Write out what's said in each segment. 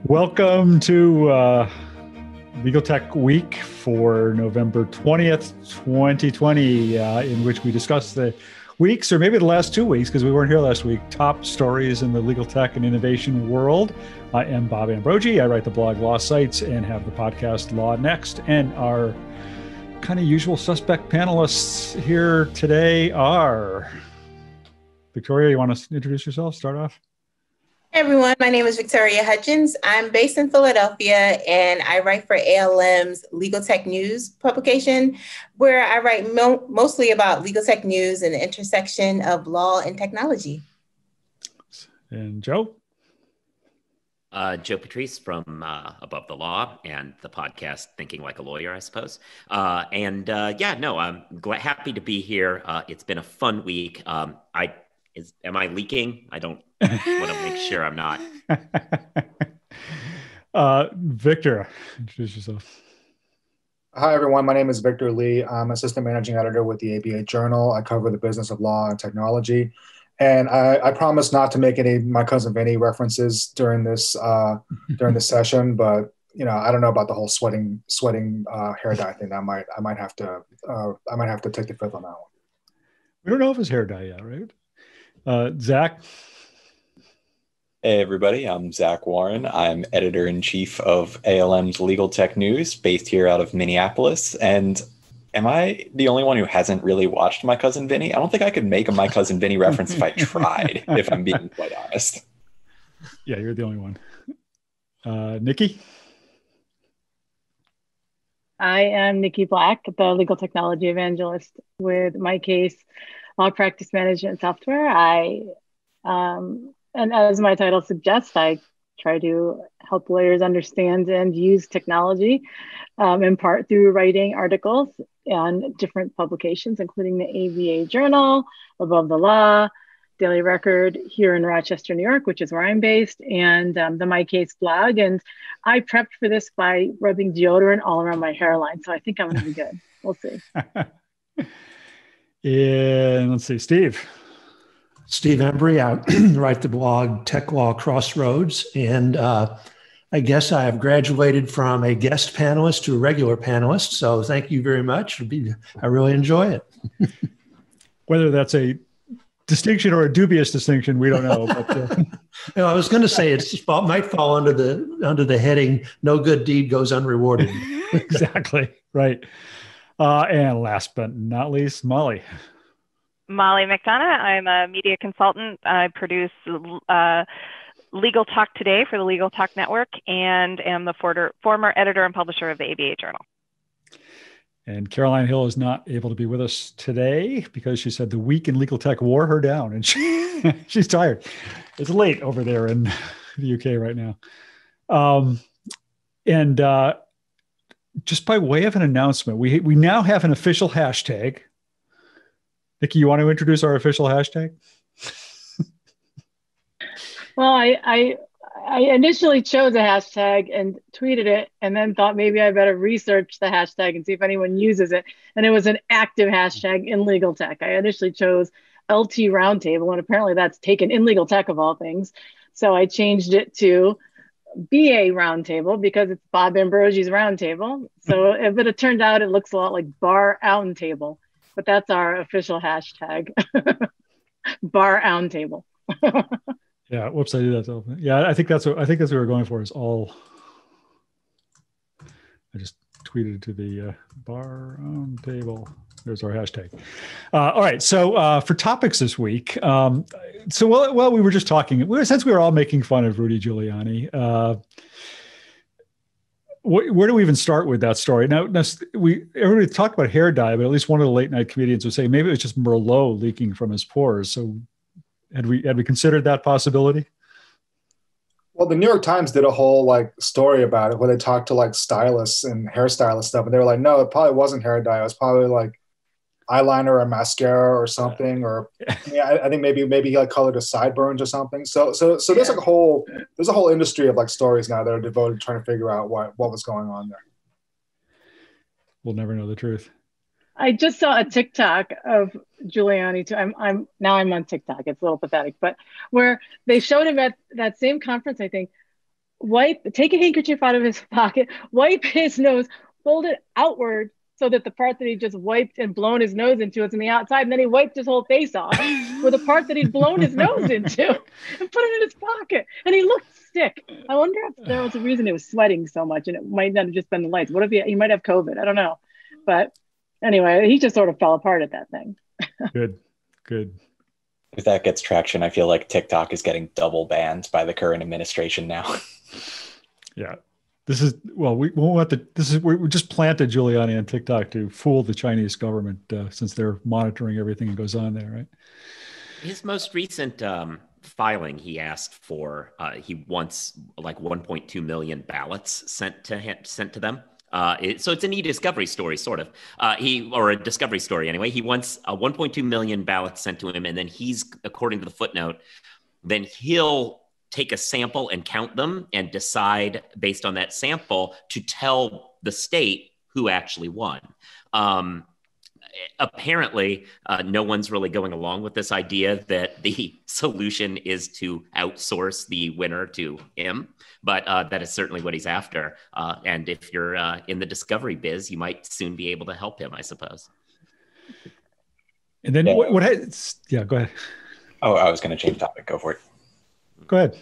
Welcome to Legal Tech Week for November 20th, 2020, in which we discuss the weeks, or maybe the last 2 weeks, because we weren't here last week, top stories in the legal tech and innovation world. I am Bob Ambrogi. I write the blog Law Sites and have the podcast Law Next. And our kind of usual suspect panelists here today are... Victoria, you want to introduce yourself? Start off? Hey everyone, my name is Victoria Hutchins. I'm based in Philadelphia and I write for ALM's Legal Tech News publication, where I write mostly about legal tech news and the intersection of law and technology. And Joe? Joe Patrice from Above the Law and the podcast Thinking Like a Lawyer, I suppose. I'm happy to be here. It's been a fun week. Am I leaking? I don't want to make sure I'm not. Victor, introduce yourself. Hi, everyone. My name is Victor Lee. I'm assistant managing editor with the ABA Journal. I cover the business of law and technology. And I promise not to make any My Cousin Vinny references during this session, but I don't know about the whole sweating hair dye thing. I might have to take the fifth on that one. We don't know if it's hair dye yet, right? Zach. Hey everybody, I'm Zach Warren. I'm editor-in-chief of ALM's Legal Tech News, based here out of Minneapolis. And am I the only one who hasn't really watched My Cousin Vinny? I don't think I could make a My Cousin Vinny reference if I tried, if I'm being quite honest. Yeah, you're the only one. Nikki? I am Nikki Black, the legal technology evangelist with MyCase Law Practice Management Software. And as my title suggests, I try to help lawyers understand and use technology, in part through writing articles on different publications, including the ABA Journal, Above the Law, Daily Record here in Rochester, New York, which is where I'm based, and the MyCase blog. And I prepped for this by rubbing deodorant all around my hairline, so I think I'm going to be good. We'll see. And let's see, Steve. Steve Embry, I write the blog Tech Law Crossroads, and I guess I have graduated from a guest panelist to a regular panelist, so thank you very much. I really enjoy it. Whether that's a distinction or a dubious distinction, we don't know. But, I was going to say it might fall under the heading "No good deed goes unrewarded." Exactly, right. And last but not least, Molly. Molly McDonough. I'm a media consultant. I produce Legal Talk Today for the Legal Talk Network and am the former editor and publisher of the ABA Journal. And Caroline Hill is not able to be with us today because she said the week in legal tech wore her down and she's tired. It's late over there in the UK right now. Just by way of an announcement, we now have an official hashtag. Nikki, you want to introduce our official hashtag? Well, I initially chose a hashtag and tweeted it, and then thought maybe I better research the hashtag and see if anyone uses it. And it was an active hashtag in legal tech. I initially chose LT Roundtable, and apparently that's taken in legal tech of all things. So I changed it to BA Roundtable because it's Bob Ambrogi's Roundtable. So, but it turned out it looks a lot like Bar Ound Table. But that's our official hashtag, Bar Ound Table. Yeah, whoops, I did that. Yeah, I think that's what we were going for. Is all. I just tweeted to the Bar Ound Table. There's our hashtag. All right, so for topics this week, we were just talking. Since we were all making fun of Rudy Giuliani. Where do we even start with that story? Now, everybody talked about hair dye, but at least one of the late night comedians would say maybe it was just Merlot leaking from his pores. So had we considered that possibility? Well, the New York Times did a whole story about it where they talked to stylists and hairstylist stuff, and they were like, no, it probably wasn't hair dye. It was probably eyeliner or mascara or something, or I think maybe he colored his sideburns or something. So there's a whole industry of stories now that are devoted to trying to figure out what was going on there. We'll never know the truth. I just saw a TikTok of Giuliani too. I'm on TikTok. It's a little pathetic, but where they showed him at that same conference, I think, take a handkerchief out of his pocket, wipe his nose, fold it outward so that the part that he just wiped and blown his nose into is on the outside. And then he wiped his whole face off with the part that he'd blown his nose into and put it in his pocket. And he looked sick. I wonder if there was a reason he was sweating so much, and it might not have just been the lights. What if he might have COVID? I don't know. But anyway, he just sort of fell apart at that thing. Good. If that gets traction, I feel like TikTok is getting double banned by the current administration now. Yeah. We just planted Giuliani on TikTok to fool the Chinese government since they're monitoring everything that goes on there, right? His most recent filing, he asked for, he wants like 1.2 million ballots sent to them. So it's an e-discovery story, sort of. Or a discovery story anyway. He wants 1.2 million ballots sent to him, and then he's, according to the footnote, then he'll take a sample and count them and decide based on that sample to tell the state who actually won. Apparently, no one's really going along with this idea that the solution is to outsource the winner to him, but that is certainly what he's after. And if you're in the discovery biz, you might soon be able to help him, I suppose. And then go ahead. Oh, I was going to change topic. Go for it. Go ahead.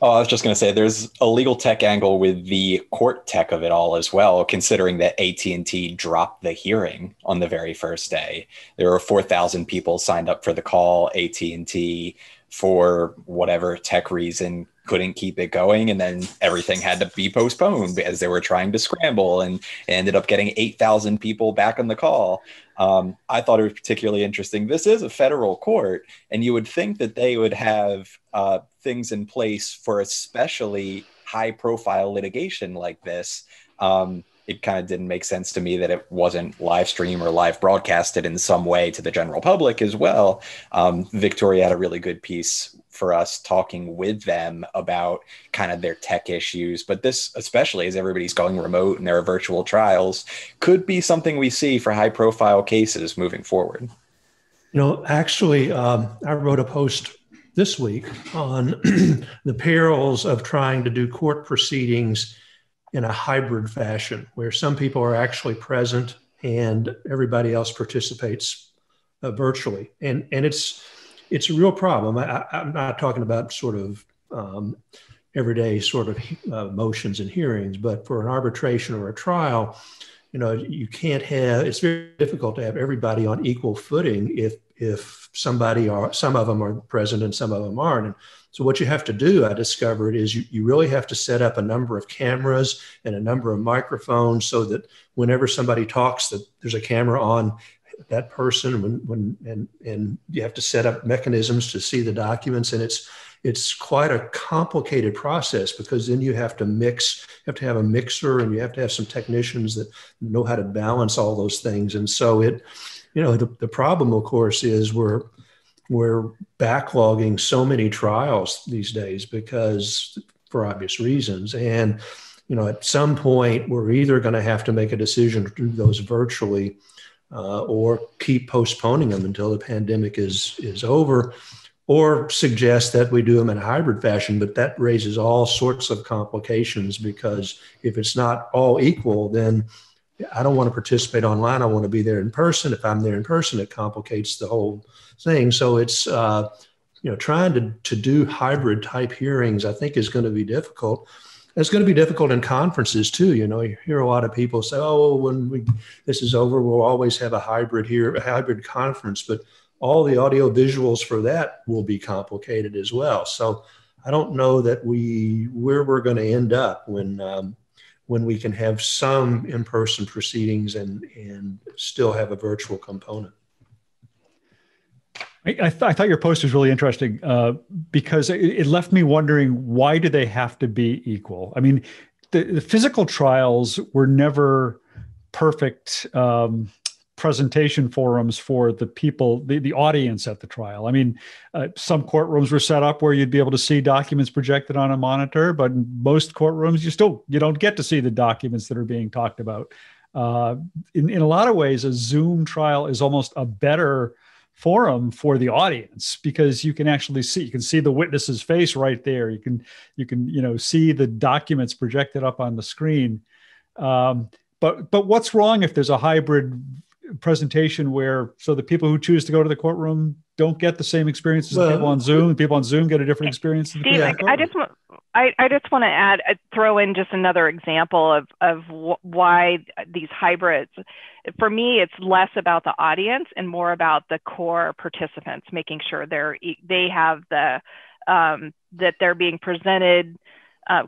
Oh, I was just going to say there's a legal tech angle with the court tech of it all as well, considering that AT&T dropped the hearing on the very first day. There were 4,000 people signed up for the call. AT&T, for whatever tech reason, couldn't keep it going. And then everything had to be postponed as they were trying to scramble, and ended up getting 8,000 people back on the call. I thought it was particularly interesting. This is a federal court, and you would think that they would have things in place for especially high profile litigation like this. It kind of didn't make sense to me that it wasn't live streamed or live broadcasted in some way to the general public as well. Victoria had a really good piece for us talking with them about kind of their tech issues, but this, especially as everybody's going remote and there are virtual trials, could be something we see for high profile cases moving forward. Actually, I wrote a post this week on the perils of trying to do court proceedings in a hybrid fashion, where some people are actually present and everybody else participates virtually. And it's a real problem. I'm not talking about sort of everyday sort of motions and hearings, but for an arbitration or a trial, you can't have, it's very difficult to have everybody on equal footing if some of them are present and some of them aren't. And so what you have to do, I discovered, is you really have to set up a number of cameras and a number of microphones so that whenever somebody talks, that there's a camera on that person and you have to set up mechanisms to see the documents. And it's quite a complicated process, because then you have to have a mixer, and you have to have some technicians that know how to balance all those things. And so the problem, of course, is we're backlogging so many trials these days because for obvious reasons. And, at some point we're either going to have to make a decision to do those virtually or keep postponing them until the pandemic is over, or suggest that we do them in a hybrid fashion. But that raises all sorts of complications, because if it's not all equal, then I don't want to participate online. I want to be there in person. If I'm there in person, it complicates the whole thing. So it's, trying to do hybrid type hearings, I think, is going to be difficult. It's going to be difficult in conferences too. You hear a lot of people say, "Oh, when this is over, we'll always have a hybrid conference." But all the audio visuals for that will be complicated as well. So I don't know that where we're going to end up when we can have some in-person proceedings and still have a virtual component. I thought your post was really interesting because it left me wondering, why do they have to be equal? I mean, the physical trials were never perfect presentation forums for the people, the audience at the trial. I mean, some courtrooms were set up where you'd be able to see documents projected on a monitor, but in most courtrooms, you don't get to see the documents that are being talked about. In a lot of ways, a Zoom trial is almost a better forum for the audience, because you can actually see the witness's face right there. You can see the documents projected up on the screen. But what's wrong if there's a hybrid presentation so the people who choose to go to the courtroom don't get the same experience as people on Zoom? People on Zoom get a different experience. Steve, I just want to throw in just another example of why these hybrids. For me, it's less about the audience and more about the core participants, making sure they have that they're being presented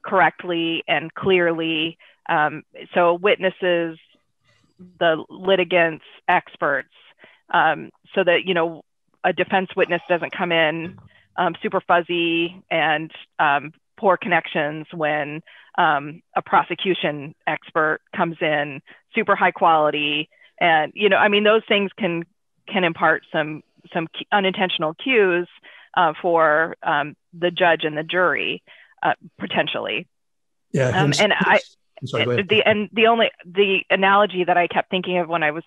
correctly and clearly. So witnesses, the litigants, experts, so that, a defense witness doesn't come in super fuzzy and poor connections when a prosecution expert comes in super high quality. And, those things can impart some unintentional cues for the judge and the jury, potentially. Yeah. The analogy that I kept thinking of when I was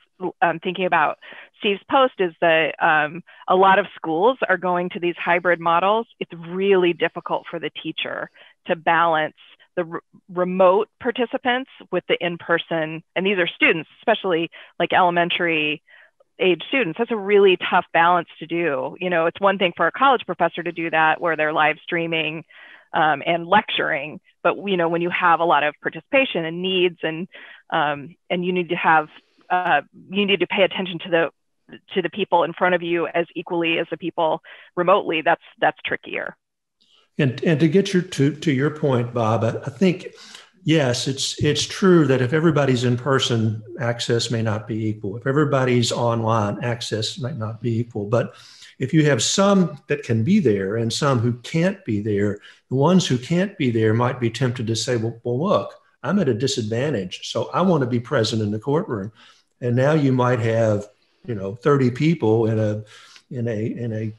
thinking about Steve's post is that a lot of schools are going to these hybrid models. It's really difficult for the teacher to balance the remote participants with the in-person, and these are students, especially like elementary age students. That's a really tough balance to do. It's one thing for a college professor to do that where they're live streaming and lecturing, but when you have a lot of participation and needs, and you need to pay attention to the people in front of you as equally as the people remotely, that's trickier. And to get to your point, Bob, I think yes, it's true that if everybody's in person, access may not be equal. If everybody's online, access might not be equal. But if you have some that can be there and some who can't be there, the ones who can't be there might be tempted to say, well, look, I'm at a disadvantage, so I want to be present in the courtroom. And now you might have, 30 people in a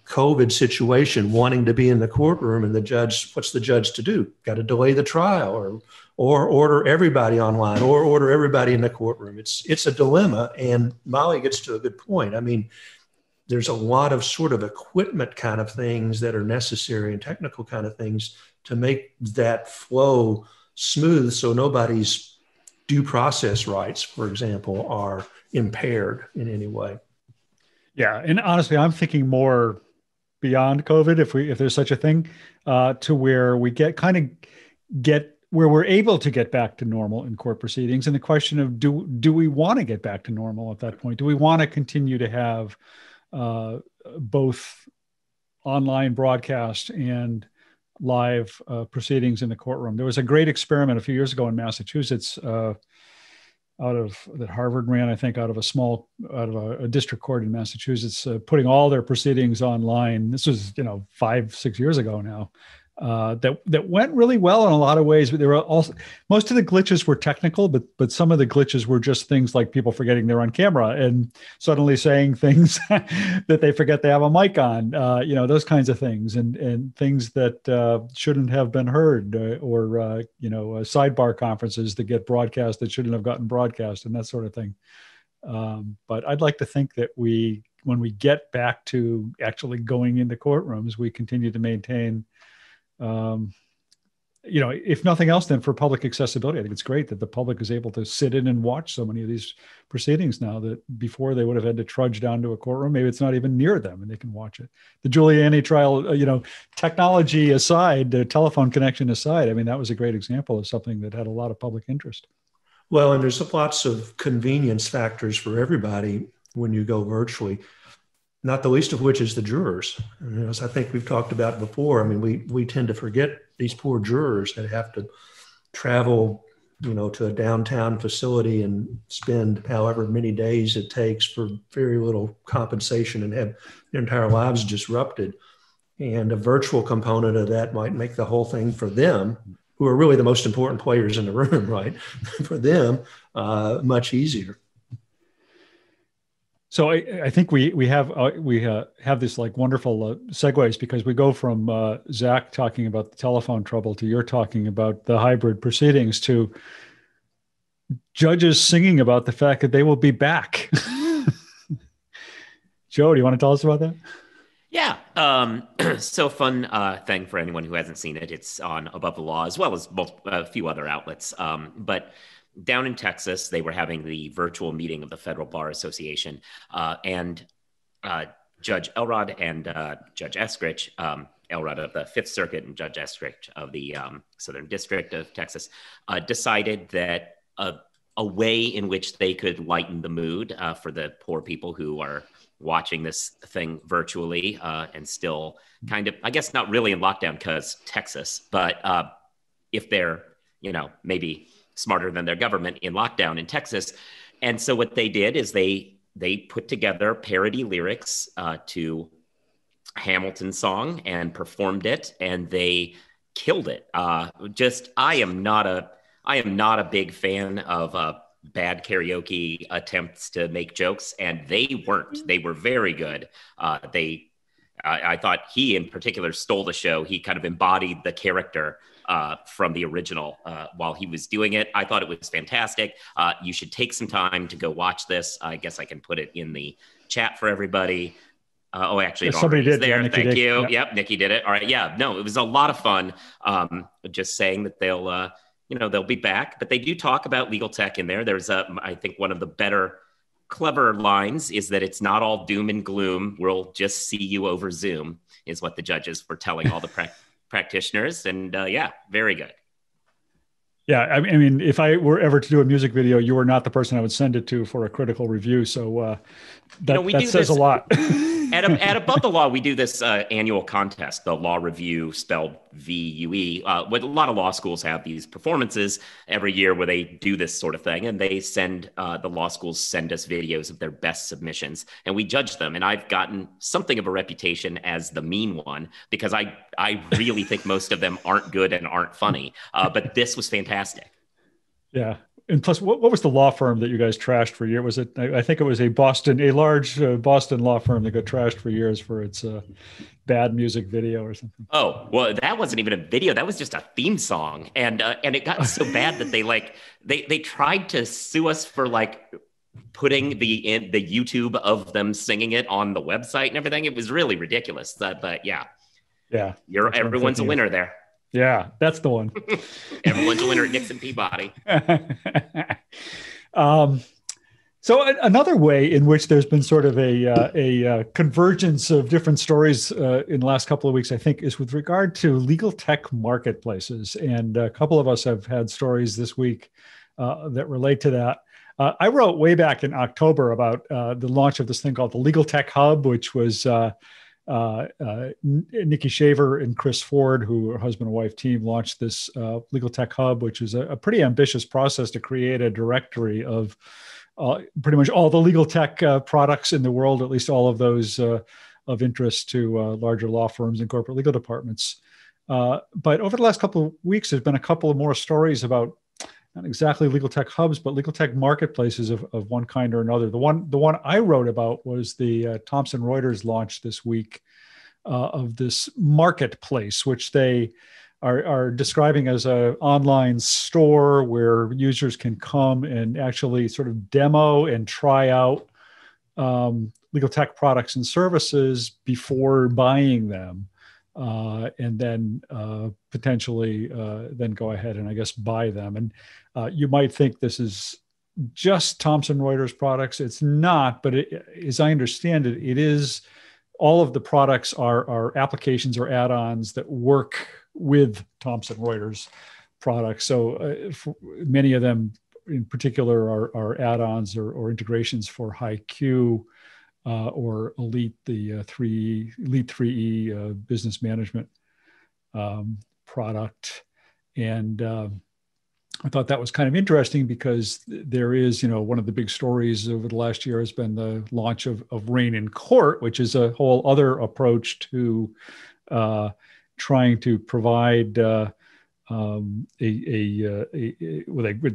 COVID situation wanting to be in the courtroom, and what's the judge to do? Got to delay the trial or order everybody online or order everybody in the courtroom. It's a dilemma. And Molly gets to a good point. There's a lot of sort of equipment kind of things that are necessary and technical kind of things to make that flow smooth, so nobody's due process rights, for example, are impaired in any way. Yeah, and honestly, I'm thinking more beyond COVID, if there's such a thing, to where we get where we're able to get back to normal in court proceedings. And the question of do we want to get back to normal at that point? Do we want to continue to have both online broadcast and live proceedings in the courtroom? There was a great experiment a few years ago in Massachusetts, that Harvard ran, I think, out of a district court in Massachusetts, putting all their proceedings online. This was 5-6 years ago now. That went really well in a lot of ways, but there were also, most of the glitches were technical, but some of the glitches were just things like people forgetting they're on camera and suddenly saying things that they forget they have a mic on, those kinds of things, and things that shouldn't have been heard, or sidebar conferences that get broadcast that shouldn't have gotten broadcast, and that sort of thing. But I'd like to think that when we get back to actually going into courtrooms, we continue to maintain, if nothing else, then for public accessibility. I think it's great that the public is able to sit in and watch so many of these proceedings now that before they would have had to trudge down to a courtroom. Maybe it's not even near them and they can watch it. The Giuliani trial, technology aside, the telephone connection aside, that was a great example of something that had a lot of public interest. Well, and there's lots of convenience factors for everybody when you go virtually, not the least of which is the jurors. As I think we've talked about before, we tend to forget these poor jurors that have to travel, to a downtown facility and spend however many days it takes for very little compensation and have their entire lives disrupted. And a virtual component of that might make the whole thing for them, who are really the most important players in the room, right? For them, much easier. So I think we have this like wonderful segues, because we go from Zach talking about the telephone trouble to you're talking about the hybrid proceedings to judges singing about the fact that they will be back. Joe, do you want to tell us about that? Yeah. So fun thing for anyone who hasn't seen it. It's on Above the Law as well as a few other outlets. But down in Texas, they were having the virtual meeting of the Federal Bar Association, and Judge Elrod and Judge Eskridge, Elrod of the Fifth Circuit and Judge Eskridge of the Southern District of Texas, decided that a way in which they could lighten the mood for the poor people who are watching this thing virtually and still kind of, I guess, not really in lockdown because Texas, but if they're, maybe smarter than their government in lockdown in Texas. And so what they did is they put together parody lyrics to Hamilton's song and performed it, and they killed it. I am not a big fan of bad karaoke attempts to make jokes, and they weren't. They were very good. I thought he in particular stole the show. He kind of embodied the character from the original while he was doing it. I thought it was fantastic. You should take some time to go watch this. I guess I can put it in the chat for everybody. Actually, somebody did there. Yeah, Thank you. Yeah. Yep, Nikki did it. All right. Yeah, no, it was a lot of fun. Just saying that they'll be back, but they do talk about legal tech in there. There's I think one of the better clever lines is that it's not all doom and gloom. We'll just see you over Zoom is what the judges were telling all the practitioners. And very good. Yeah, I mean, if I were ever to do a music video, you are not the person I would send it to for a critical review. So that says a lot. At Above the Law, we do this annual contest, the Law Review, spelled VUE. What a lot of law schools have these performances every year where they do this sort of thing, and they the law schools send us videos of their best submissions, and we judge them. And I've gotten something of a reputation as the mean one because I really think most of them aren't good and aren't funny. But this was fantastic. Yeah. And plus, what was the law firm that you guys trashed for years? Was it? I think it was a large Boston law firm that got trashed for years for its bad music video or something. Oh, well, that wasn't even a video. That was just a theme song, and it got so bad that they tried to sue us for putting the YouTube of them singing it on the website and everything. It was really ridiculous. But yeah, everyone's a winner there. Yeah, that's the one. Everyone's a winner at Nixon Peabody. So another way in which there's been sort of a convergence of different stories in the last couple of weeks, I think, is with regard to legal tech marketplaces. And a couple of us have had stories this week that relate to that. I wrote way back in October about the launch of this thing called the Legal Tech Hub, which was Nikki Shaver and Chris Ford, who are husband and wife team, launched this Legal Tech Hub, which is a pretty ambitious process to create a directory of pretty much all the legal tech products in the world, at least all of those of interest to larger law firms and corporate legal departments. But over the last couple of weeks, there's been a couple of more stories about not exactly legal tech hubs, but legal tech marketplaces of one kind or another. The one I wrote about was the Thomson Reuters launch this week of this marketplace, which they are describing as an online store where users can come and actually sort of demo and try out legal tech products and services before buying them. And then potentially then go ahead and I guess buy them. And you might think this is just Thomson Reuters products. It's not, but as I understand it, it is. All of the products are applications or add-ons that work with Thomson Reuters products. So many of them in particular are add-ons or integrations for HighQ or Elite, the Elite 3E business management product. And I thought that was kind of interesting because there is, one of the big stories over the last year has been the launch of Rain in Court, which is a whole other approach to trying to provide they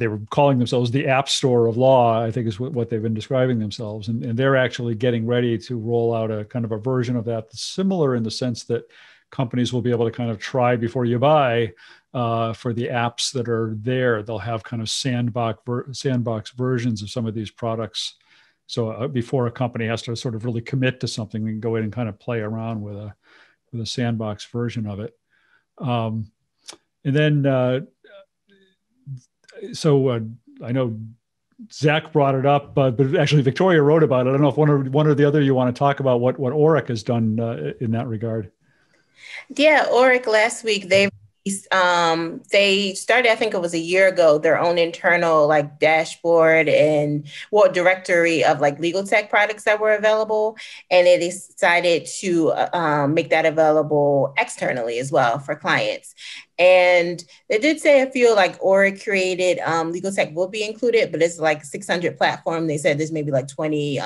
were calling themselves the App Store of Law, I think is what they've been describing themselves. And they're actually getting ready to roll out a kind of a version of that that's similar in the sense that companies will be able to kind of try before you buy for the apps that are there. They'll have kind of sandbox versions of some of these products So before a company has to sort of really commit to something, we can go in and kind of play around with a sandbox version of it. And then, I know Zach brought it up, but actually Victoria wrote about it. I don't know if one or the other you want to talk about what Oric has done in that regard. Yeah, Oric last week, they started, I think it was a year ago, their own internal like dashboard and directory of like legal tech products that were available. And they decided to make that available externally as well for clients. And they did say a few like Oric created legal tech will be included, but it's like 600 platform. They said there's maybe like 20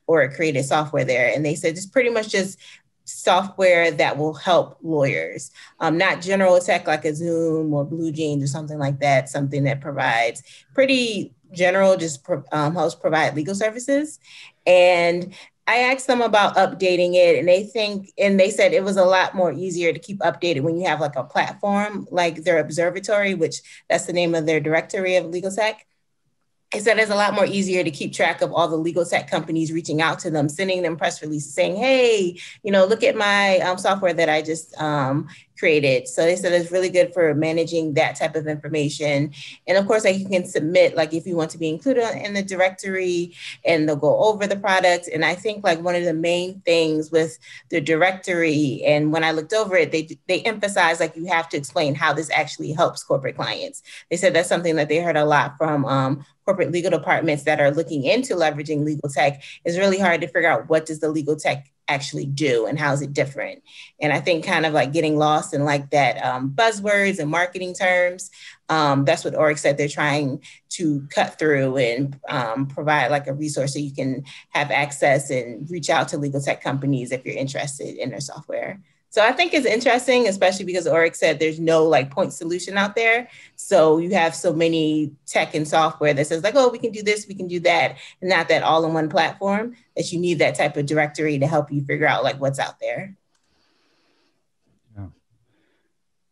Oric created software there. And they said it's pretty much just software that will help lawyers, not general tech like a Zoom or Blue Jeans or something like that, something that provides pretty general, just helps provide legal services. And I asked them about updating it, and they said it was a lot more easier to keep updated when you have like a platform like their observatory, which that's the name of their directory of legal tech. He said it's a lot more easier to keep track of all the legal tech companies reaching out to them, sending them press releases saying, hey, look at my software that I just created. So they said it's really good for managing that type of information. And of course, like you can submit, like if you want to be included in the directory, and they'll go over the product. And I think like one of the main things with the directory, and when I looked over it, they emphasize like you have to explain how this actually helps corporate clients. They said that's something that they heard a lot from corporate legal departments that are looking into leveraging legal tech. Is really hard to figure out what does the legal tech actually do and how is it different. And I think kind of like getting lost in like that buzzwords and marketing terms, that's what Oric said they're trying to cut through and provide like a resource so you can have access and reach out to legal tech companies if you're interested in their software. So I think it's interesting, especially because Oric said there's no like point solution out there. So you have so many tech and software that says like, oh, we can do this, we can do that, and not that all in one platform, that you need that type of directory to help you figure out like what's out there. Yeah.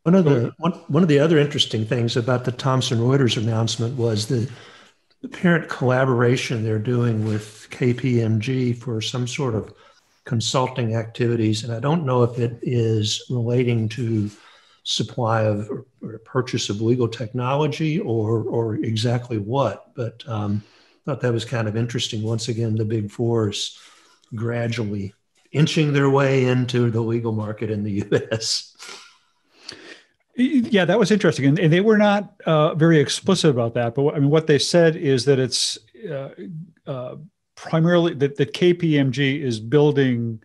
One of the other interesting things about the Thomson Reuters announcement was the apparent collaboration they're doing with KPMG for some sort of consulting activities. And I don't know if it is relating to supply of or purchase of legal technology or exactly what, but thought that was kind of interesting. Once again, the big fours gradually inching their way into the legal market in the US. Yeah, that was interesting. And they were not very explicit about that. But I mean, what they said is that it's primarily that KPMG is building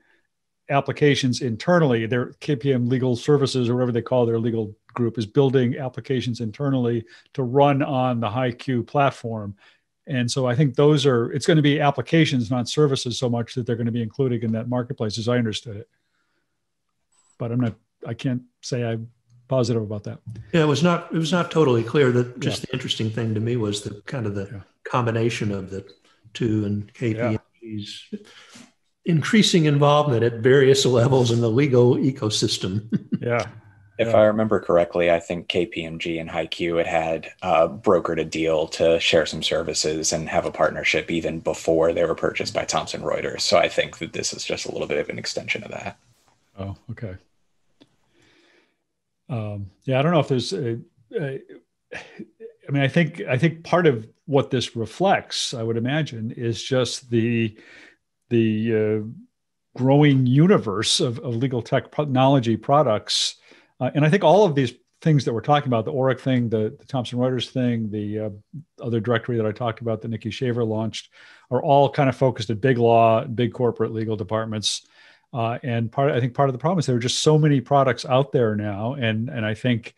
applications internally. Their KPM Legal Services, or whatever they call their legal group, is building applications internally to run on the HighQ platform. And so I think it's going to be applications, not services so much, that they're going to be included in that marketplace, as I understood it. But I can't say I'm positive about that. Yeah, it was not totally clear. That just the interesting thing to me was the kind of the combination of the two, and KPMG's increasing involvement at various levels in the legal ecosystem. Yeah. If I remember correctly, I think KPMG and HighQ had brokered a deal to share some services and have a partnership even before they were purchased by Thomson Reuters. So I think that this is just a little bit of an extension of that. Oh, okay. I don't know if there's I think part of what this reflects, I would imagine, is just the growing universe of legal technology products. And I think all of these things that we're talking about, the Oric thing, the Thomson Reuters thing, the other directory that I talked about that Nikki Shaver launched, are all kind of focused at big law, big corporate legal departments. And I think part of the problem is there are just so many products out there now. And I think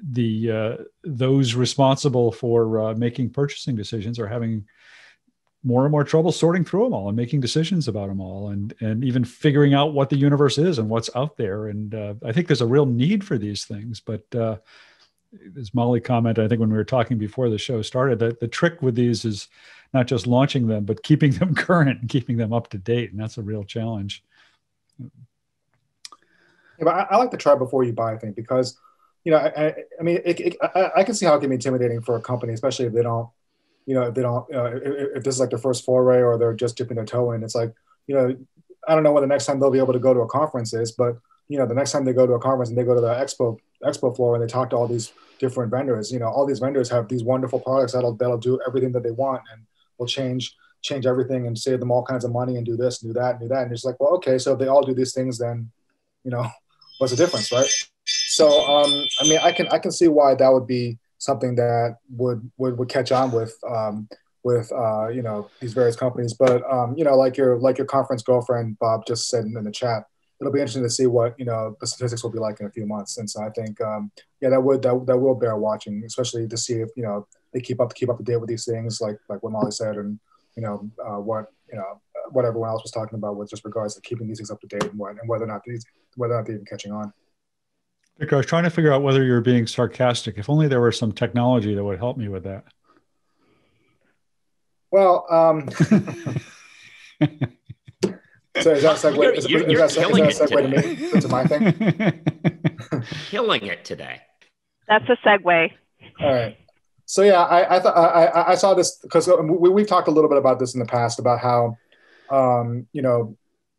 those responsible for making purchasing decisions are having more and more trouble sorting through them all and making decisions about them all, and even figuring out what the universe is and what's out there. And I think there's a real need for these things. But as Molly commented, I think when we were talking before the show started, the trick with these is not just launching them, but keeping them current and keeping them up to date. And that's a real challenge. Yeah, but I like the try before you buy thing, because I mean, I can see how it can be intimidating for a company, especially if they don't, if they don't, if this is like their first foray or they're just dipping their toe in, it's like, I don't know when the next time they'll be able to go to a conference is, but the next time they go to a conference and they go to the expo floor and they talk to all these different vendors, all these vendors have these wonderful products that'll do everything that they want and will change everything and save them all kinds of money and do this and do that and do that. And it's like, well, okay, so if they all do these things, then, what's the difference, right? So, I mean, I can see why that would be something that would catch on with these various companies. But, like your conference girlfriend, Bob, just said in the chat, it'll be interesting to see what, the statistics will be like in a few months. And so I think, that will bear watching, especially to see if, they keep up to date with these things, like what Molly said, and, what everyone else was talking about with just regards to keeping these things up to date and whether or not they're even catching on. Victor, I was trying to figure out whether you're being sarcastic. If only there were some technology that would help me with that. Well, so is that segue? Is that segue to my thing? Killing it today. That's a segue. All right. So yeah, I saw this because we've talked a little bit about this in the past about how,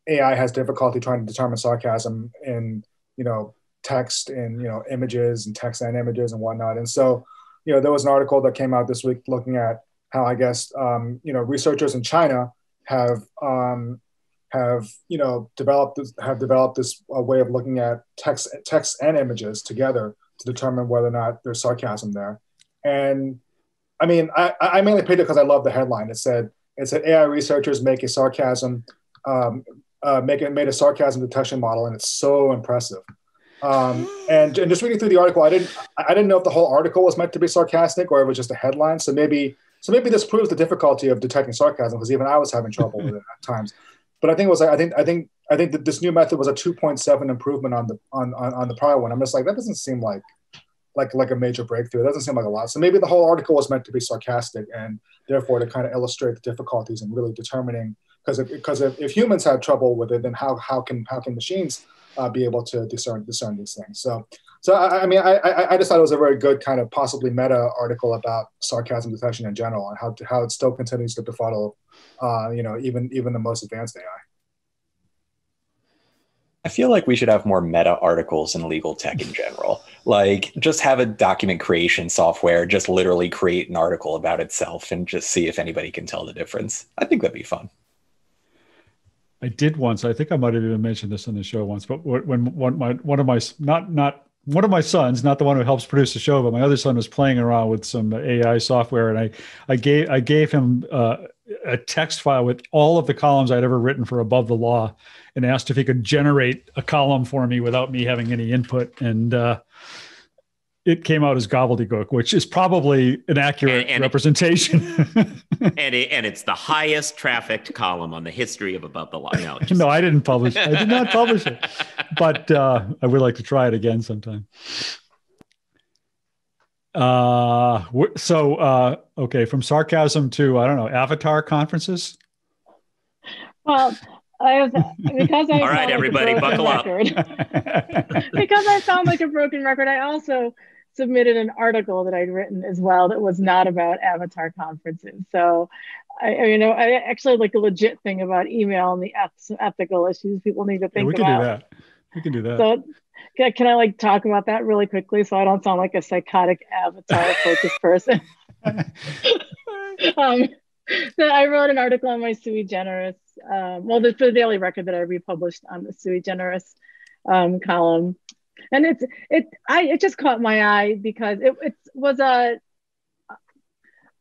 AI has difficulty trying to determine sarcasm in, text and, images and text and images and whatnot. And so, there was an article that came out this week looking at how, I guess, researchers in China have developed this way of looking at text and images together to determine whether or not there's sarcasm there. And I mean, I mainly picked it because I love the headline. It said AI researchers make a sarcasm made a sarcasm detection model, and it's so impressive. And just reading through the article, I didn't know if the whole article was meant to be sarcastic or if it was just a headline. So maybe this proves the difficulty of detecting sarcasm, because even I was having trouble with it at times. But I think it was like I think that this new method was a 2.7 improvement on the prior one. I'm just like, that doesn't seem like a major breakthrough. It doesn't seem like a lot. So maybe the whole article was meant to be sarcastic and therefore to kind of illustrate the difficulties in really determining, because if humans have trouble with it, then how can machines be able to discern these things? So I mean, I just thought it was a very good kind of possibly meta article about sarcasm detection in general and how it still continues to befuddle, even the most advanced AI. I feel like we should have more meta articles in legal tech in general. Like, just have a document creation software just literally create an article about itself and just see if anybody can tell the difference. I think that'd be fun. I did once. I think I might have even mentioned this on the show once. But when one of my sons, not the one who helps produce the show, but my other son was playing around with some AI software, and I gave him a text file with all of the columns I'd ever written for Above the Law, and asked if he could generate a column for me without me having any input. And it came out as gobbledygook, which is probably an accurate representation. and it's the highest trafficked column on the history of Above the Law. No, I didn't publish it. I did not publish it. But I would like to try it again sometime. Okay, from sarcasm to, I don't know, avatar conferences? Well, because I all right, everybody, buckle up. Because I sound like a broken record, I also submitted an article that I'd written as well that was not about avatar conferences. So, I actually like a legit thing about email and the ethical issues people need to think about. We can do that. So, can I talk about that really quickly so I don't sound like a psychotic avatar focused person? So I wrote an article on my sui generis, for the Daily Record that I republished on the sui generis column, and it just caught my eye because it was a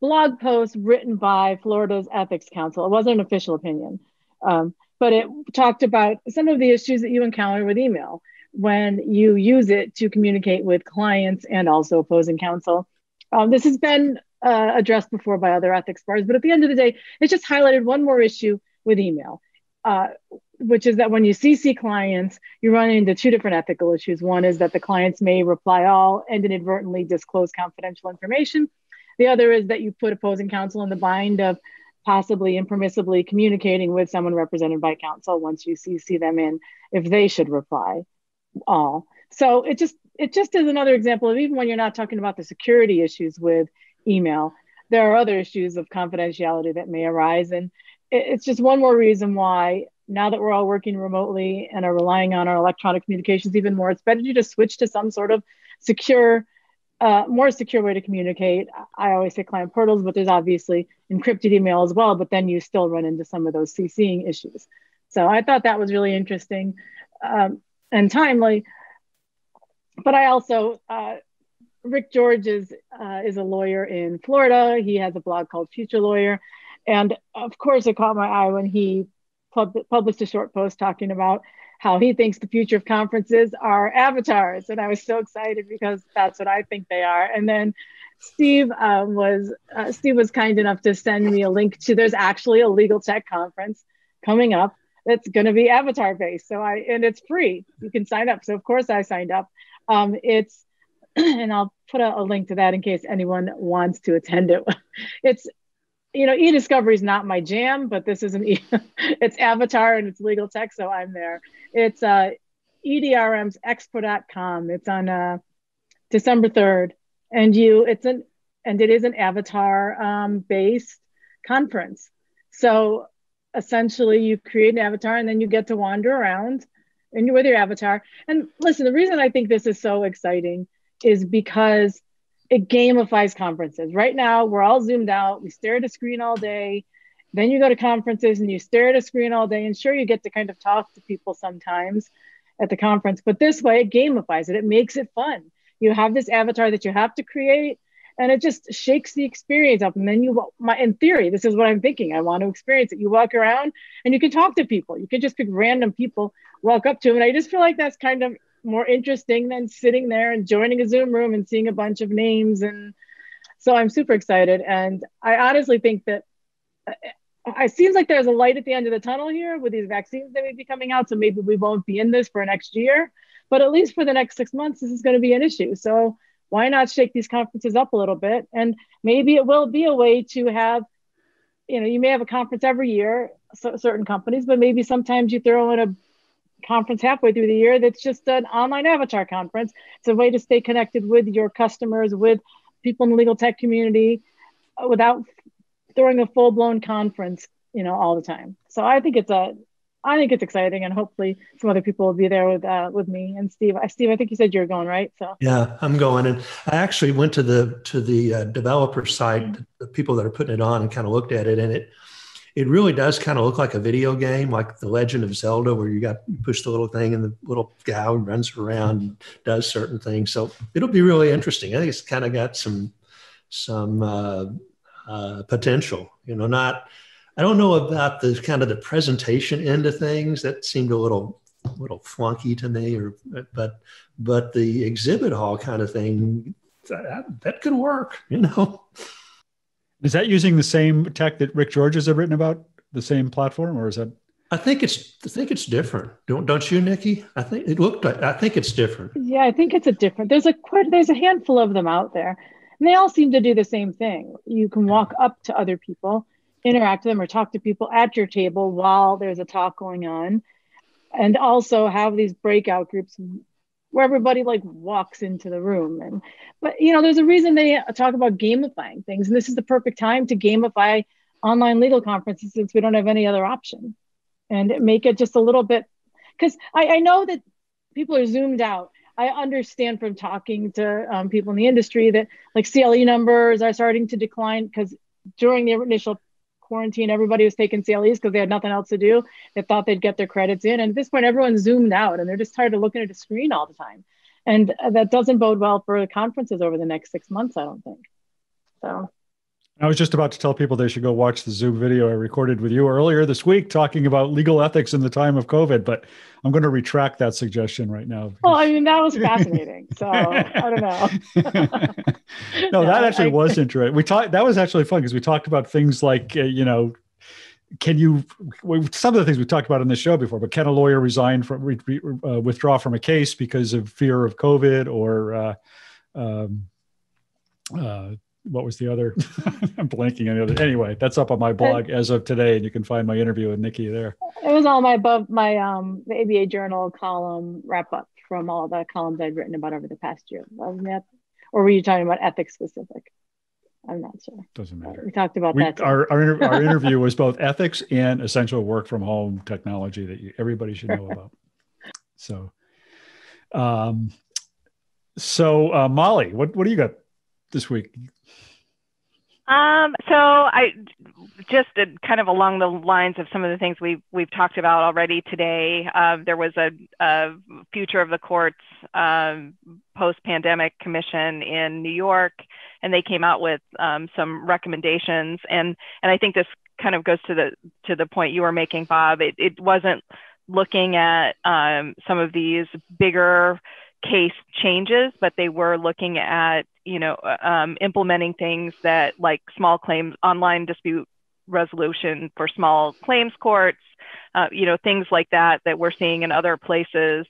blog post written by Florida's Ethics Council. It wasn't an official opinion, but it talked about some of the issues that you encounter with email when you use it to communicate with clients and also opposing counsel. This has been addressed before by other ethics bars, but at the end of the day, it just highlighted one more issue with email, which is that when you CC clients, you run into two different ethical issues. One is that the clients may reply all and inadvertently disclose confidential information. The other is that you put opposing counsel in the bind of possibly impermissibly communicating with someone represented by counsel once you CC them in, if they should reply all. So it just is another example of, even when you're not talking about the security issues with email, there are other issues of confidentiality that may arise. And it's just one more reason why, now that we're all working remotely and are relying on our electronic communications even more, it's better to just switch to some sort of secure, more secure way to communicate. I always say client portals, but there's obviously encrypted email as well, but then you still run into some of those CCing issues. So I thought that was really interesting and timely. But I also, Rick George is a lawyer in Florida. He has a blog called Future Lawyer. And of course, it caught my eye when he published a short post talking about how he thinks the future of conferences are avatars. And I was so excited because that's what I think they are. And then Steve was kind enough to send me a link to, there's actually a legal tech conference coming up that's going to be avatar based. And it's free. You can sign up. So of course I signed up. And I'll put a link to that in case anyone wants to attend it. It's, e-discovery is not my jam, but this isn't, it's avatar and it's legal tech, so I'm there. It's edrmsexpo.com. It's on December 3rd. And it is an avatar based conference. So essentially you create an avatar and then you get to wander around and you're with your avatar. And listen, the reason I think this is so exciting is because it gamifies conferences. Right now, we're all zoomed out. We stare at a screen all day. Then you go to conferences and you stare at a screen all day. And sure, you get to kind of talk to people sometimes at the conference, but this way it gamifies it. It makes it fun. You have this avatar that you have to create and it just shakes the experience up. And then in theory, this is what I'm thinking. I want to experience it. You walk around and you can talk to people. You can just pick random people, walk up to them. And I just feel like that's kind of more interesting than sitting there and joining a Zoom room and seeing a bunch of names. And so I'm super excited. And I honestly think that it seems like there's a light at the end of the tunnel here with these vaccines that may be coming out. So maybe we won't be in this for next year, but at least for the next 6 months, this is going to be an issue. So why not shake these conferences up a little bit? And maybe it will be a way to have, you may have a conference every year, certain companies, but maybe sometimes you throw in a conference halfway through the year that's just an online avatar conference. It's a way to stay connected with your customers, with people in the legal tech community, without throwing a full-blown conference, all the time. So I think it's exciting, and hopefully some other people will be there with me and Steve. Steve, I think you said you're going, right? So yeah, I'm going, and I actually went to the developer site, the people that are putting it on, and kind of looked at it, and it really does kind of look like a video game, like The Legend of Zelda, where you push the little thing and the little guy runs around and does certain things. So it'll be really interesting. I think it's kind of got some potential. I don't know about the kind of the presentation end of things. That seemed a little flunky to me, but the exhibit hall kind of thing, that could work, Is that using the same tech that Rick George has written about, the same platform, or is that? I think it's different. Don't you, Nikki? I think it's different. Yeah, I think it's different. There's a handful of them out there, and they all seem to do the same thing. You can walk up to other people, interact with them, or talk to people at your table while there's a talk going on, and also have these breakout groups where everybody walks into the room. But there's a reason they talk about gamifying things. And this is the perfect time to gamify online legal conferences since we don't have any other option, and make it just a little bit, because I know that people are zoomed out. I understand from talking to people in the industry that CLE numbers are starting to decline because during the initial quarantine, everybody was taking CLEs because they had nothing else to do. They thought they'd get their credits in. And at this point, everyone's zoomed out and they're just tired of looking at a screen all the time. And that doesn't bode well for the conferences over the next 6 months, I don't think. So I was just about to tell people they should go watch the Zoom video I recorded with you earlier this week talking about legal ethics in the time of COVID, but I'm going to retract that suggestion right now. Well, that was fascinating. So I don't know. No, that actually was interesting. That was actually fun because we talked about things like, some of the things we talked about on this show before, but can a lawyer withdraw from a case because of fear of COVID, or what was the other? I'm blanking on the other. Anyway, that's up on my blog as of today, and you can find my interview with Nikki there. It was all the ABA Journal column wrap up from all the columns I'd written about over the past year, wasn't it? Or were you talking about ethics specific? I'm not sure. Doesn't matter. We talked about that. Our interview was both ethics and essential work from home technology that everybody should know about. So, Molly, what do you got this week? So I just kind of along the lines of some of the things we've talked about already today. There was a Future of the Courts post-pandemic commission in New York, and they came out with some recommendations. And I think this kind of goes to the point you were making, Bob. It wasn't looking at some of these bigger case changes, but they were looking at implementing things that, like small claims, online dispute resolution for small claims courts, things like that we're seeing in other places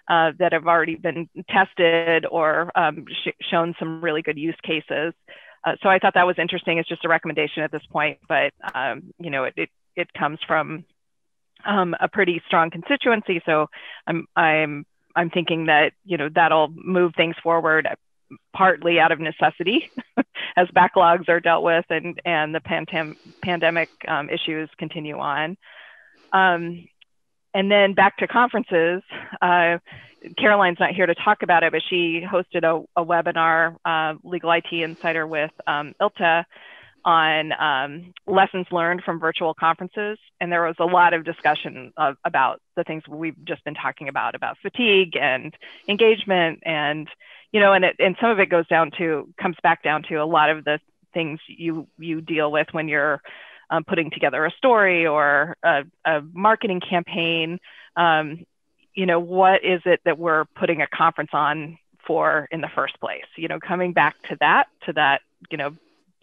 that have already been tested or shown some really good use cases. So I thought that was interesting. It's just a recommendation at this point, but it comes from a pretty strong constituency. So I'm thinking that that'll move things forward, partly out of necessity as backlogs are dealt with and the pandemic issues continue on. And then back to conferences, Caroline's not here to talk about it, but she hosted a webinar, Legal IT Insider with ILTA, on lessons learned from virtual conferences. And there was a lot of discussion about the things we've just been talking about fatigue and engagement, and and some of it comes back down to a lot of the things you deal with when you're putting together a story or a marketing campaign. What is it that we're putting a conference on for in the first place? Coming back to that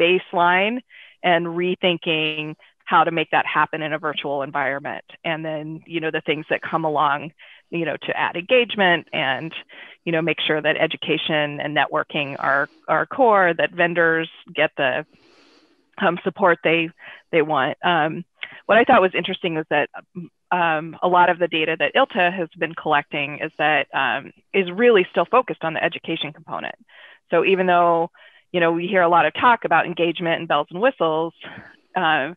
baseline and rethinking how to make that happen in a virtual environment. And then, the things that come along, to add engagement and, make sure that education and networking are core, that vendors get the support they want. What I thought was interesting was that a lot of the data that ILTA has been collecting is really still focused on the education component. So even though, we hear a lot of talk about engagement and bells and whistles, to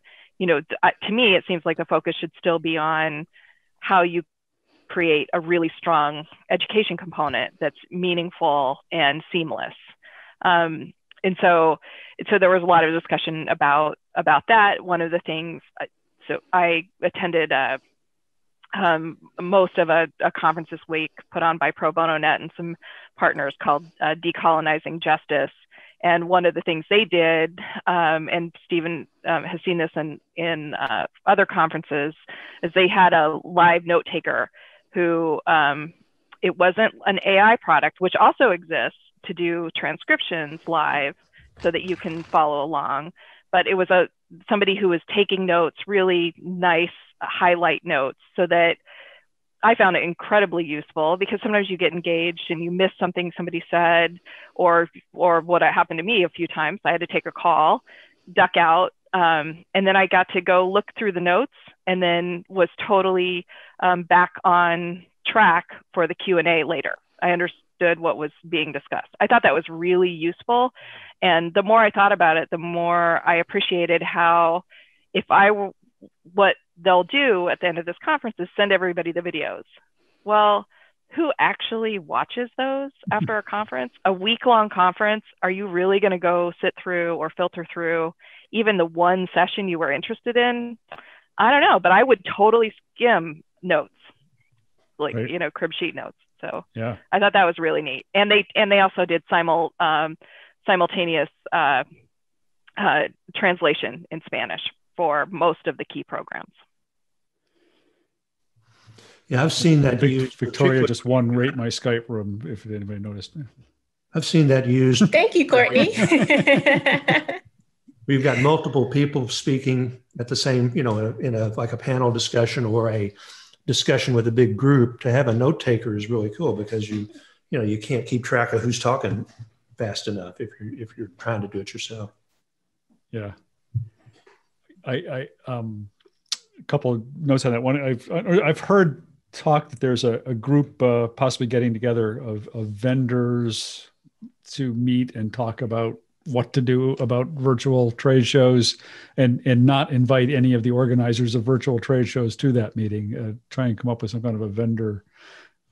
me, it seems like the focus should still be on how you create a really strong education component that's meaningful and seamless. And so there was a lot of discussion about that. One of the things, so I attended most of a conference this week put on by Pro Bono Net and some partners called Decolonizing Justice. And one of the things they did, and Stephen has seen this in other conferences, is they had a live note taker who, it wasn't an AI product, which also exists to do transcriptions live so that you can follow along, but it was somebody who was taking notes, really nice highlight notes, so that I found it incredibly useful, because sometimes you get engaged and you miss something somebody said, or what happened to me a few times. I had to take a call, duck out, and then I got to go look through the notes, and then was totally back on track for the Q&A later. I understood what was being discussed. I thought that was really useful. And the more I thought about it, the more I appreciated how, what they'll do at the end of this conference is send everybody the videos. Well, who actually watches those after a conference? A week-long conference, are you really going to go sit through or filter through even the one session you were interested in? I don't know, but I would totally skim notes, like, right, crib sheet notes. So yeah, I thought that was really neat. And they also did simultaneous translation in Spanish for most of the key programs. Yeah, I've seen that used. Victoria just won Rate My Skype Room, if anybody noticed. I've seen that used. Thank you, Courtney. We've got multiple people speaking at the same, in a like a panel discussion or a discussion with a big group. To have a note taker is really cool, because you can't keep track of who's talking fast enough if you're trying to do it yourself. Yeah. I a couple of notes on that one. I've heard talk that there's a group possibly getting together of vendors to meet and talk about what to do about virtual trade shows, and not invite any of the organizers of virtual trade shows to that meeting. Try and come up with some kind of a vendor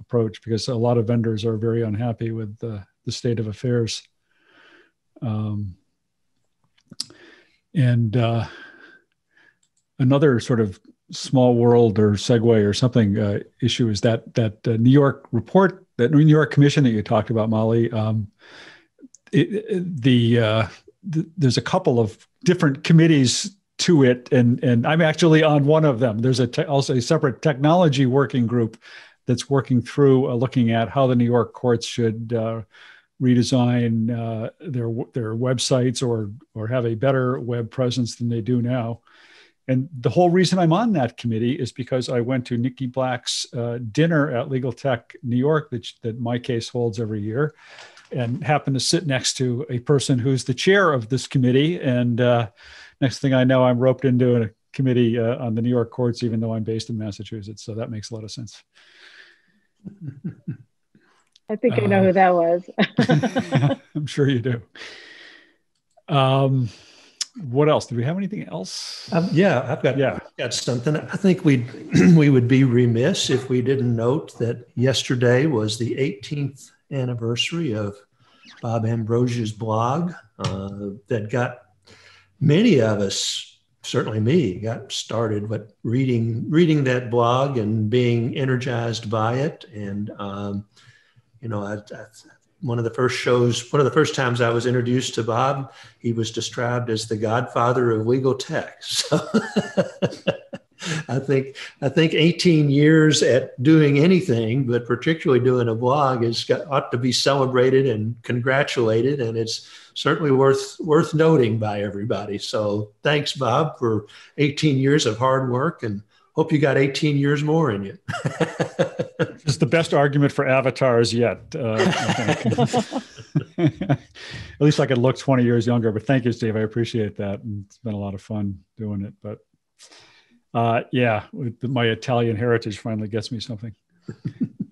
approach, because a lot of vendors are very unhappy with the state of affairs. And another sort of small world or segue or something issue is that New York report, that New York commission that you talked about, Molly. There's a couple of different committees to it, and I'm actually on one of them. There's also a separate technology working group that's working through looking at how the New York courts should redesign their websites or have a better web presence than they do now. And the whole reason I'm on that committee is because I went to Nikki Black's dinner at Legal Tech New York that my case holds every year, and happened to sit next to a person who's the chair of this committee. And next thing I know, I'm roped into a committee on the New York courts, even though I'm based in Massachusetts. So that makes a lot of sense. I think I know who that was. I'm sure you do. What else? Do we have anything else? I've got something. I think we would be remiss if we didn't note that yesterday was the 18th anniversary of Bob Ambrosia's blog that got many of us, certainly me, got started with reading that blog and being energized by it. And one of the first times I was introduced to Bob, he was described as the godfather of legal tech. So I think 18 years at doing anything, but particularly doing a blog, ought to be celebrated and congratulated, and it's certainly worth noting by everybody. So thanks, Bob, for 18 years of hard work, and hope you got 18 years more in you. It's the best argument for avatars yet. I think. At least I could look 20 years younger, but thank you, Steve. I appreciate that. And it's been a lot of fun doing it. But my Italian heritage finally gets me something.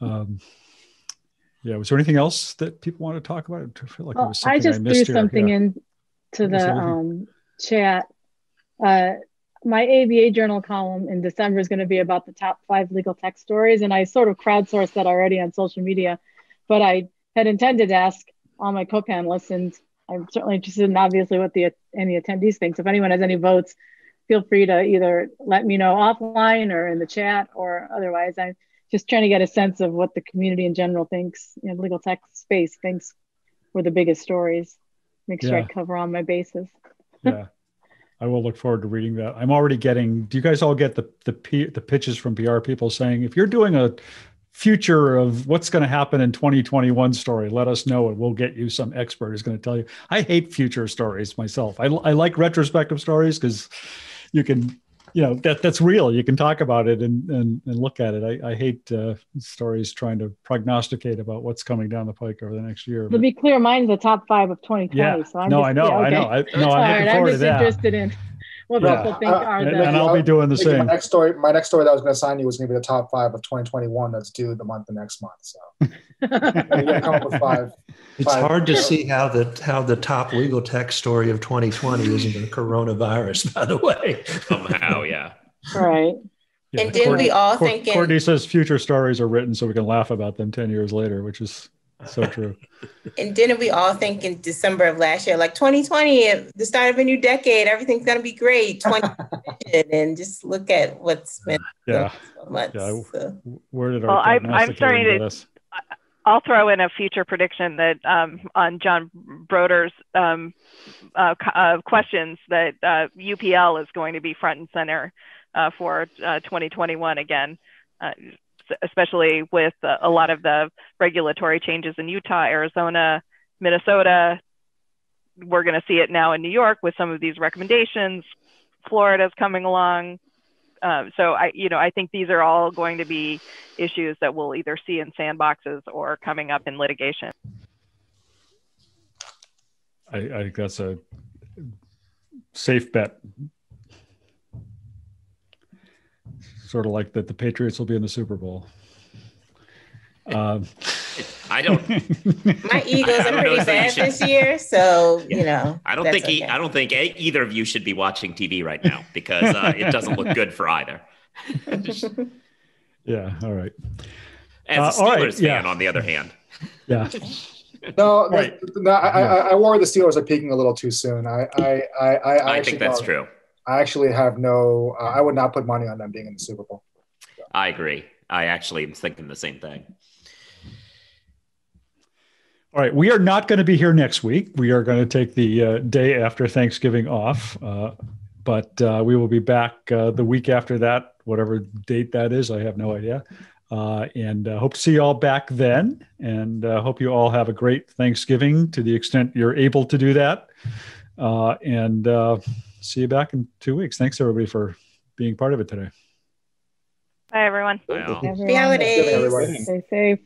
Was there anything else that people want to talk about? I feel like there was something I just threw something into the chat. My ABA Journal column in December is going to be about the top 5 legal tech stories. And I sort of crowdsourced that already on social media, but I had intended to ask all my co-panelists, and I'm certainly interested in obviously what any attendees think. So if anyone has any votes, feel free to either let me know offline or in the chat, or otherwise. I'm just trying to get a sense of what the community in general thinks, legal tech space thinks were the biggest stories. Make sure I cover all my bases. Yeah. I will look forward to reading that. I'm already getting, do you guys all get the pitches from PR people saying, if you're doing a future of what's going to happen in 2021 story, let us know and we'll get you some expert who's going to tell you. I hate future stories myself. I like retrospective stories because you can, that's real. You can talk about it and look at it. I hate stories trying to prognosticate about what's coming down the pike over the next year. To be clear, mine's the top 5 of 2020. Yeah. So I'm I know. I'm looking forward to that. I'm just interested in what people think are the... And I'll be doing the same. My next story that I was going to assign you was going to be the top 5 of 2021 that's due the next month. So you come up with 5. It's hard to see how the top legal tech story of 2020 isn't the coronavirus, by the way. Somehow, yeah. Right. Yeah, and didn't we all thinking... Courtney says future stories are written so we can laugh about them 10 years later, which is so true. And didn't we all think in December of last year, like 2020, the start of a new decade, everything's going to be great. And just look at what's been so much. Yeah. So. Where did our I'm starting to... I'll throw in a future prediction that on John Broder's questions that UPL is going to be front and center for 2021 again, especially with a lot of the regulatory changes in Utah, Arizona, Minnesota. We're going to see it now in New York with some of these recommendations. Florida's coming along. So I think these are all going to be issues that we'll either see in sandboxes or coming up in litigation. I think that's a safe bet. Sort of like that the Patriots will be in the Super Bowl. I don't. My Eagles are pretty bad this year, so you know. I don't think either of you should be watching TV right now because it doesn't look good for either. Yeah. All right. As a Steelers fan, on the other hand. Yeah. No, I worry the Steelers are peaking a little too soon. I think that's true. I actually have no. I would not put money on them being in the Super Bowl. So. I agree. I actually am thinking the same thing. All right, we are not going to be here next week. We are going to take the day after Thanksgiving off, but we will be back the week after that, whatever date that is. I have no idea. And hope to see you all back then. And hope you all have a great Thanksgiving to the extent you're able to do that. And see you back in 2 weeks. Thanks, everybody, for being part of it today. Bye, everyone. Bye all. Happy holidays. Everybody. Stay safe.